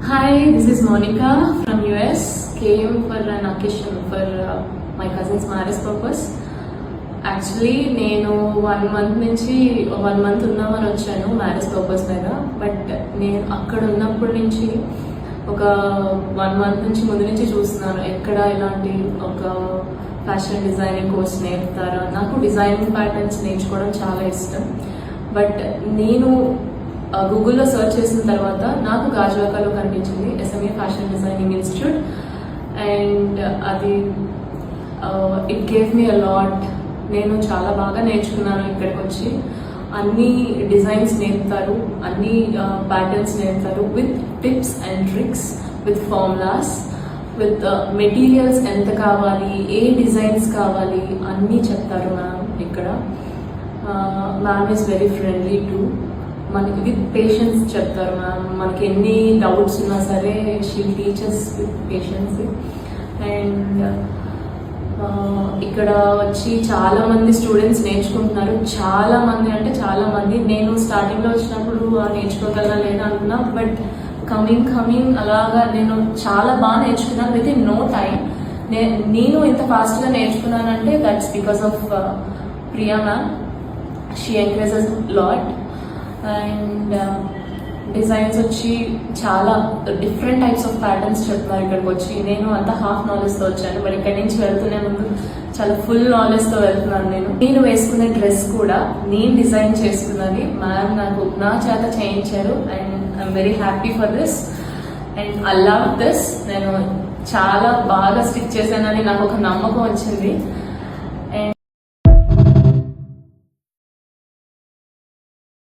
Hi, this is Monica from US. Came for an occasion for my cousin's marriage purpose. Actually నేను 1 month నుంచి 1 month ఉన్నామని వచ్చాను marriage purpose మీద. But నేను అక్కడ ఉన్నప్పటి నుంచి ఒక 1 month నుంచి ముందు నుంచి చూస్తున్నాను ఎక్కడ ఇలాంటి ఒక ఫ్యాషన్ డిజైనింగ్ కోర్స్ నేర్పుతారా. నాకు డిజైనింగ్ ప్యాటర్న్స్ నేర్చుకోవడం చాలా ఇష్టం. బట్ నేను గూగుల్లో సర్చ్ చేసిన తర్వాత నాకు గాజువాకలో కనిపించింది SMA fashion designing institute. And అది it gave me a lot. నేను చాలా బాగా నేర్చుకున్నాను ఇక్కడికి వచ్చి. అన్ని డిజైన్స్ నేర్పుతారు, అన్ని ప్యాటర్న్స్ నేర్పుతారు with tips and tricks, with formulas, with materials ఎంత కావాలి, ఏ డిజైన్స్ కావాలి అన్నీ చెప్తారు మ్యామ్ ఇక్కడ. Ma'am is very friendly to. మనకి విత్ పేషెన్స్ చెప్తారు మ్యామ్. మనకి ఎన్ని డౌట్స్ ఉన్నా సరే she teachers with patience. And ఇక్కడ వచ్చి చాలా మంది స్టూడెంట్స్ నేర్చుకుంటున్నారు. చాలా మంది అంటే చాలా మంది. నేను స్టార్టింగ్లో వచ్చినప్పుడు నేర్చుకోగలనా లేదా అనుకున్నా. బట్ కమింగ్ అలాగా నేను చాలా బాగా నేర్చుకున్నాను విత్ ఇన్ నో టైం. నేను ఇంత ఫాస్ట్గా నేర్చుకున్నానంటే that's because of Priya ma'am. She encourages lot. And designs వచ్చి చాలా డిఫరెంట్ టైప్స్ ఆఫ్ ప్యాటర్న్స్ చెప్తున్నారు ఇక్కడికి వచ్చి. నేను అంత హాఫ్ నాలెడ్జ్తో వచ్చాను, బట్ ఇక్కడి నుంచి వెళ్తునే ముందు చాలా ఫుల్ నాలెడ్జ్తో వెళ్తున్నాను. నేను వేసుకునే డ్రెస్ కూడా నేను డిజైన్ చేసుకున్నది. మ్యామ్ నాకు నా చేత చేయించారు. And I'm very happy for this. And I love this. నేను చాలా బాగా స్టిచ్ చేశానని నాకు ఒక నమ్మకం వచ్చింది.